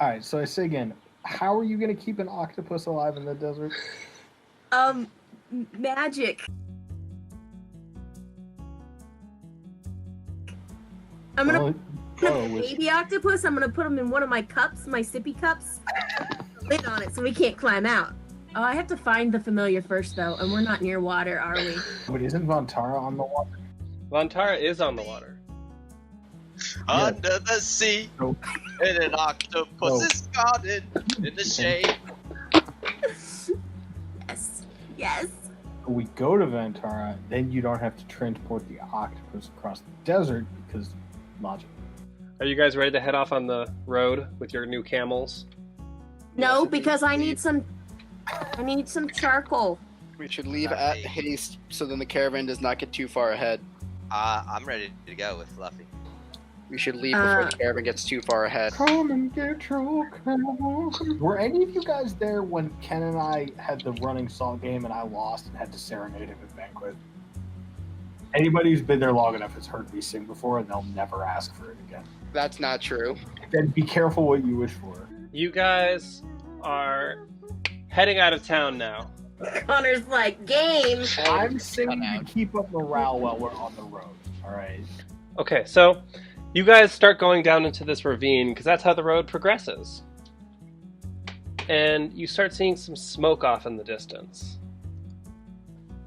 All right, so I say again, how are you going to keep an octopus alive in the desert? Magic. I'm gonna put a baby octopus. I'm gonna put him in one of my cups, my sippy cups. Lid on it so we can't climb out. Oh, I have to find the familiar first, though, and we're not near water, are we? But isn't Vontara on the water? Vontara is on the water. Under the sea, in an octopus's garden, in the shade. Yes. We go to Vantara, then you don't have to transport the octopus across the desert because logic. Are you guys ready to head off on the road with your new camels? No, because I need some charcoal. We should leave at haste so then the caravan does not get too far ahead. I'm ready to go with Fluffy. We should leave before the caravan gets too far ahead. Come and get your camel. Were any of you guys there when Ken and I had the running salt game and I lost and had to serenade him at Banquet? Anybody who's been there long enough has heard me sing before and they'll never ask for it again. That's not true. Then be careful what you wish for. You guys are heading out of town now. Connor's like, game! I'm singing to keep up morale while we're on the road, alright? Okay, so you guys start going down into this ravine because that's how the road progresses. And you start seeing some smoke off in the distance.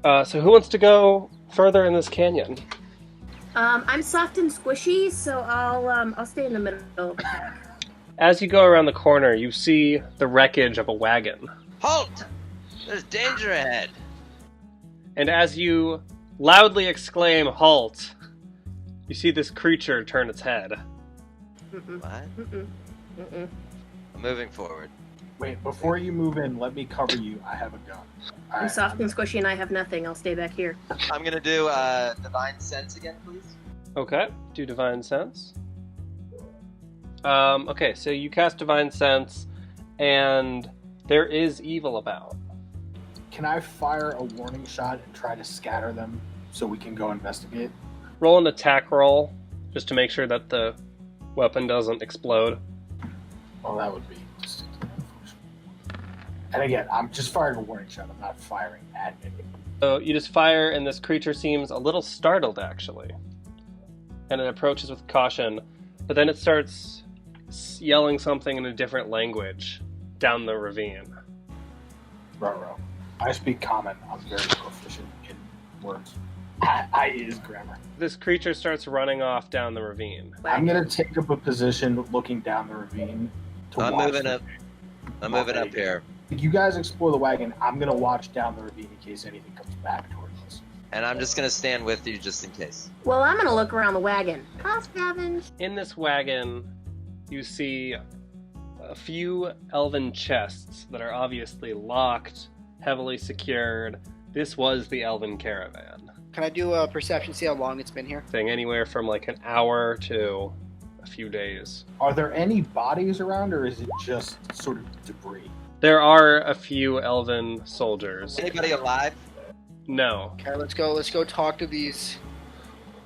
So who wants to go further in this canyon? I'm soft and squishy, so I'll stay in the middle. As you go around the corner, you see the wreckage of a wagon. Halt! There's danger ahead. And as you loudly exclaim, halt, you see this creature turn its head. What? I'm moving forward. Wait, before you move in, let me cover you. I have a gun. I'm soft and squishy and I have nothing. I'll stay back here. I'm gonna do Divine Sense again, please. Okay, do Divine Sense. Okay, so you cast Divine Sense, and there is evil about. Can I fire a warning shot and try to scatter them so we can go investigate? Roll an attack roll, just to make sure that the weapon doesn't explode. Well, that would be just... And again, I'm just firing a warning shot. I'm not firing at anything. So you just fire, and this creature seems a little startled, actually. And it approaches with caution, but then it starts yelling something in a different language down the ravine. Ruh-roh. I speak common. I'm very proficient in words. I is grammar. This creature starts running off down the ravine. I'm going to take up a position looking down the ravine. I'm moving up. I'm moving up here. You guys explore the wagon. I'm going to watch down the ravine in case anything comes back towards us. And I'm just gonna stand with you just in case. Well, I'm gonna look around the wagon. I'll scavenge. In this wagon, you see a few elven chests that are obviously locked, heavily secured. This was the elven caravan. Can I do a perception, see how long it's been here? Thing anywhere from like an hour to a few days. Are there any bodies around, or is it just sort of debris? There are a few elven soldiers. Anybody alive? No. Okay, let's go talk to these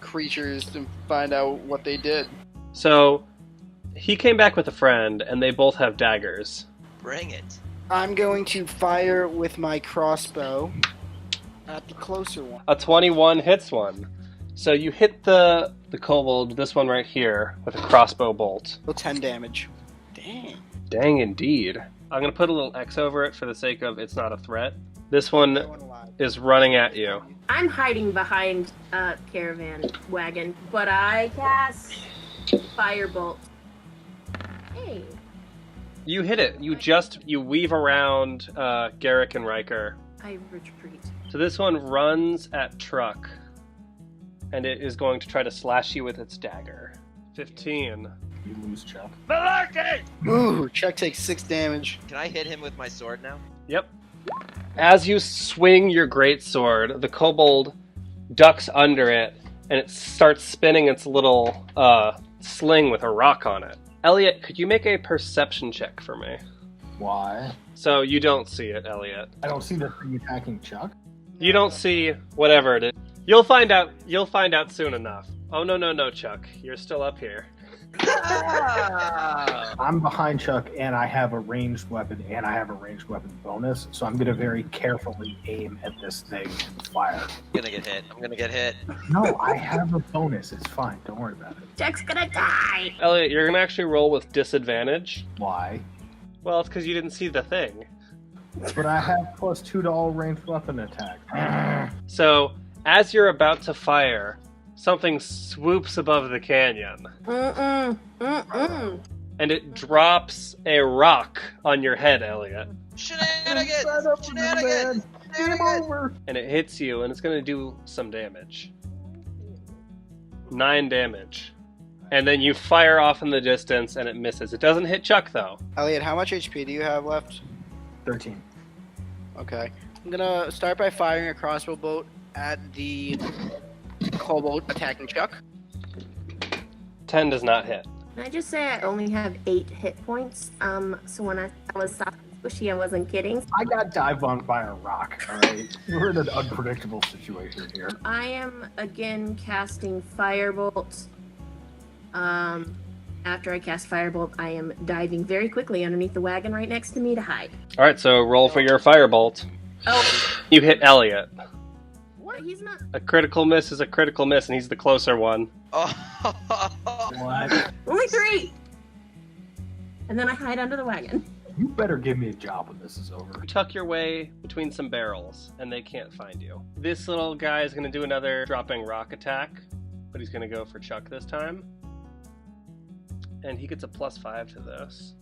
creatures and find out what they did. So, he came back with a friend, and they both have daggers. Bring it. I'm going to fire with my crossbow at the closer one. A 21 hits one. So you hit the kobold, this one right here, with a crossbow bolt. So 10 damage. Dang. Dang indeed. I'm going to put a little X over it for the sake of it's not a threat. This one is running at you. I'm hiding behind a caravan wagon, but I cast firebolt. Hey. You hit it. You weave around Garrick and Riker. I retreat. So this one runs at Truck, and it is going to try to slash you with its dagger. 15. You lose, Chuck. Malarkey! Ooh, Chuck takes 6 damage. Can I hit him with my sword now? Yep. As you swing your greatsword, the kobold ducks under it, and it starts spinning its little sling with a rock on it. Elliot, could you make a perception check for me? Why? So you don't see it, Elliot. I don't see the thing attacking Chuck. You don't see whatever it is. You'll find out soon enough. Oh, no, Chuck. You're still up here. Ah! I'm behind Chuck, and I have a ranged weapon, and I have a ranged weapon bonus, so I'm going to very carefully aim at this thing and fire. I'm gonna get hit. I'm gonna get hit. No, I have a bonus. It's fine. Don't worry about it. Jack's gonna die. Elliot, you're gonna actually roll with disadvantage. Why? Well, it's because you didn't see the thing. But I have +2 to all ranged weapon attack. So, as you're about to fire, something swoops above the canyon, and it drops a rock on your head, Elliot. Shenanigans! Sign up for this, Shenanigans! man. Game over. And it hits you, and it's going to do some damage. 9 damage. And then you fire off in the distance, and it misses. It doesn't hit Chuck, though. Elliot, how much HP do you have left? 13. Okay. I'm gonna start by firing a crossbow bolt at the kobold attacking Chuck. 10 does not hit. Can I just say I only have 8 hit points? So when I was soft and squishy, I wasn't kidding. I got dive bombed by a rock, alright? We're in an unpredictable situation here. I am again casting Firebolt. After I cast Firebolt, I am diving very quickly underneath the wagon right next to me to hide. Alright, so roll for your firebolt. Oh, You hit Elliot. what? He's not. A critical miss is a critical miss, and he's the closer one. Oh, What? Only 3! And then I hide under the wagon. You better give me a job when this is over. You tuck your way between some barrels, and they can't find you. This little guy is going to do another dropping rock attack, but he's going to go for Chuck this time. And he gets a +5 to this.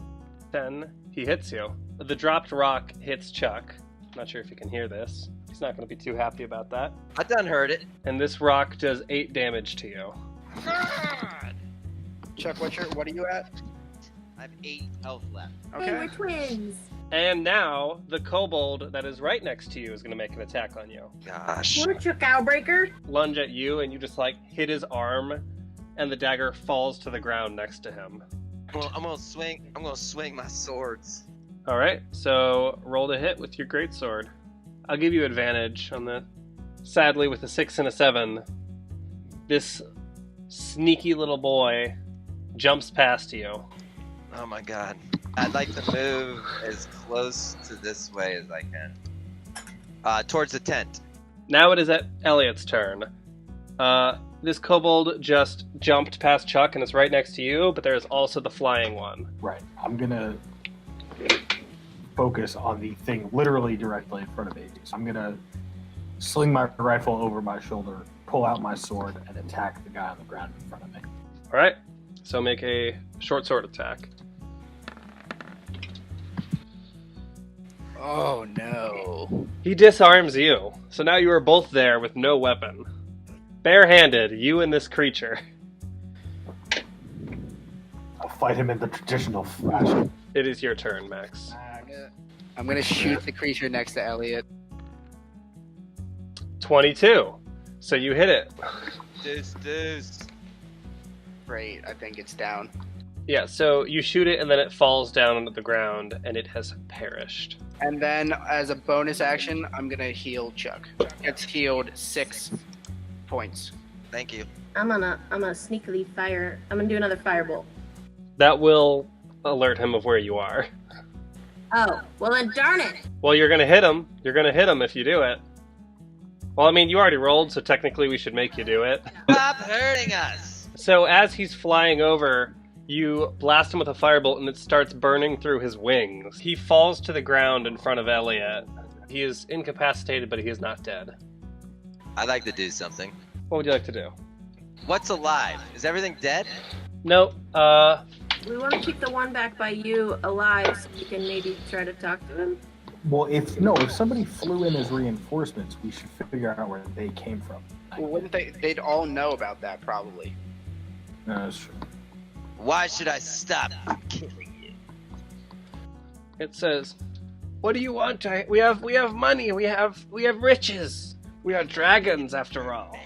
10. He hits you. The dropped rock hits Chuck. Not sure if you can hear this. He's not going to be too happy about that. I done heard it. And this rock does 8 damage to you. God. Chuck, what are you at? I have 8 health left. Hey, we're twins. And now, the kobold that is right next to you is going to make an attack on you. Gosh. We're Chukowbreaker. Lunge at you, and you just, hit his arm, and the dagger falls to the ground next to him. I'm gonna swing my swords. Alright, so roll to hit with your greatsword. I'll give you advantage on that. Sadly, with a 6 and a 7, this sneaky little boy jumps past you. Oh my god. I'd like to move as close to this way as I can. Towards the tent. Now it is at Elliot's turn. This kobold just jumped past Chuck and is right next to you, but there is also the flying one. Right. I'm gonna focus on the thing literally directly in front of me. So I'm gonna sling my rifle over my shoulder, pull out my sword, and attack the guy on the ground in front of me. Alright, so make a short sword attack. Oh no. He disarms you, so now you are both there with no weapon. Barehanded, you and this creature. I'll fight him in the traditional fashion. It is your turn, Max. I'm gonna shoot the creature next to Elliot. 22. So you hit it. Deuce. Great, I think it's down. Yeah, so you shoot it and then it falls down onto the ground and it has perished. And then, as a bonus action, I'm gonna heal Chuck. Gets healed 6 points. Thank you. I'm gonna sneakily fire. I'm gonna do another firebolt. That will alert him of where you are. Oh, well then darn it! Well, you're gonna hit him. You're gonna hit him if you do it. Well, I mean, you already rolled, so technically we should make you do it. Stop hurting us! So as he's flying over, you blast him with a firebolt and it starts burning through his wings. He falls to the ground in front of Elliot. He is incapacitated, but he is not dead. I'd like to do something. What would you like to do? What's alive? Is everything dead? Nope. We want to keep the one back by you alive so we can maybe try to talk to him. Well, if somebody flew in as reinforcements, we should figure out where they came from. Well, wouldn't they'd all know about that, probably. No, that's true. Why should I stop killing you? It says, "What do you want? We have money. We have riches. We are dragons, after all."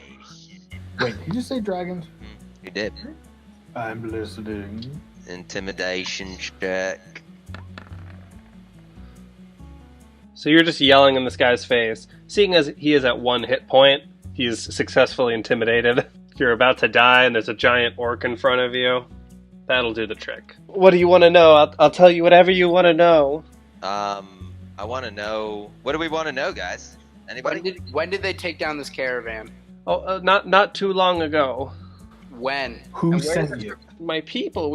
Wait, did you say dragons? You did. I'm listening. Intimidation check. So you're just yelling in this guy's face. Seeing as he is at 1 hit point, he is successfully intimidated. You're about to die and there's a giant orc in front of you. That'll do the trick. What do you want to know? I'll tell you whatever you want to know. I want to know. What do we want to know, guys? Anybody? When did they take down this caravan? Oh, not too long ago. When? Who And where sent does it- you? My people,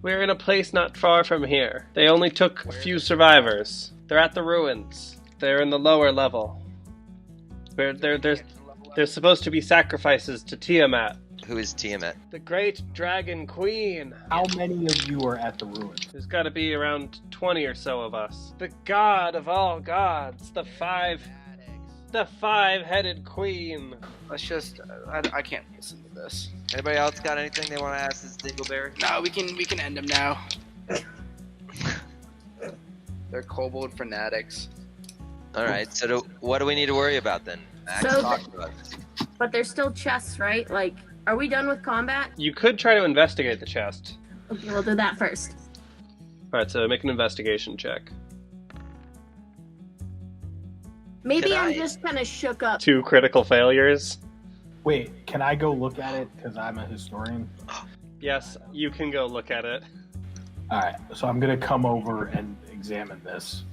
we're in a place not far from here. They only took a few survivors. They're at the ruins. They're in the lower level. There's supposed to be sacrifices to Tiamat, Who is Tiamat? the great dragon queen. How many of you are at the ruins? There's got to be around 20 or so of us. The god of all gods, the five-headed queen. Let's just. I can't listen to this. Anybody else got anything they want to ask this Dingleberry? No, we can end them now. They're kobold fanatics. All right. So what do we need to worry about then? Max, So talk to us. But there's still chests, right? Like, are we done with combat? You could try to investigate the chest. Okay, we'll do that first. Alright, so make an investigation check. Maybe Can I'm I- just kind of shook up. 2 critical failures. Wait, can I go look at it because I'm a historian? Yes, you can go look at it. All right, so I'm gonna come over and examine this.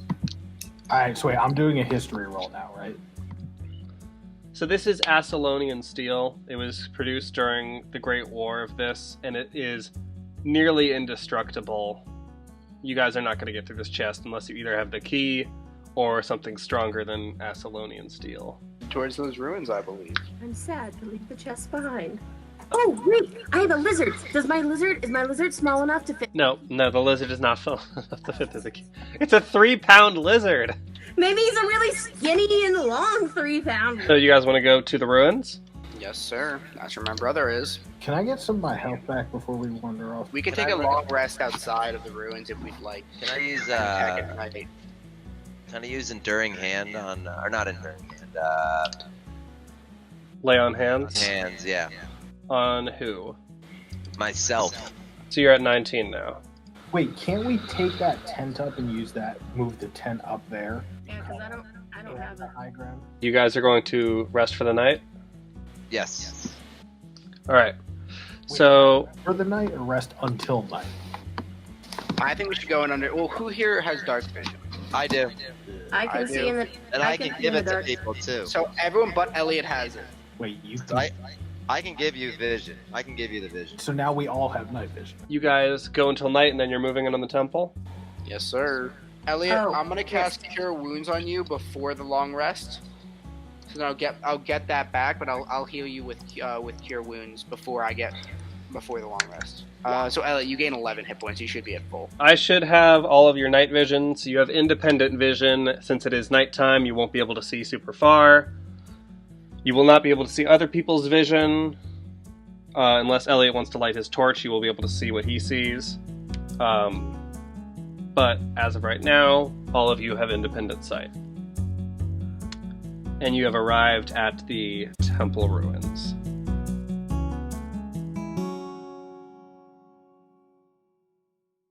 All right, so wait, I'm doing a history roll now, right? So this is Asolonian steel. It was produced during the Great War of this, and it is nearly indestructible. You guys are not going to get through this chest unless you either have the key or something stronger than Asolonian steel. Towards those ruins, I believe. I'm sad to leave the chest behind. Oh, wait! I have a lizard! Is my lizard small enough to fit? No, the lizard is not full enough to fit through the key. It's a 3-pound lizard! Maybe he's a really skinny and long 3-pounder. So you guys want to go to the ruins? Yes, sir. That's where my brother is. Can I get some of my health back before we wander off? We could Can take I a run- long rest outside of the ruins if we'd like. Can I use Attack at night. Can I use enduring hand on or not enduring hand? Lay on hands? Hands, yeah. On who? Myself. So you're at 19 now. Wait, can't we take that tent up and use that? Move the tent up there. Yeah, because I don't have the it. high ground. You guys are going to rest for the night? Yes. Alright. So, For the night or rest until night? I think we should go in under. Well, who here has dark vision? I do. I can I see do. in the. And I can see give in it the to dark. people too. So everyone but Elliot has it. Wait, you. So I can give you vision. I can give you the vision. So now we all have night vision. you guys go until night and then you're moving in on the temple? Yes, sir. Elliot, Oh, I'm gonna cast Cure Wounds on you before the long rest. So then I'll get that back, but I'll heal you with Cure Wounds before the long rest. So Elliot, you gain 11 hit points. You should be at full. I should have all of your night vision, so you have independent vision. Since it is nighttime, you won't be able to see super far. You will not be able to see other people's vision. Unless Elliot wants to light his torch, you will be able to see what he sees. But as of right now, all of you have independent sight. And you have arrived at the temple ruins.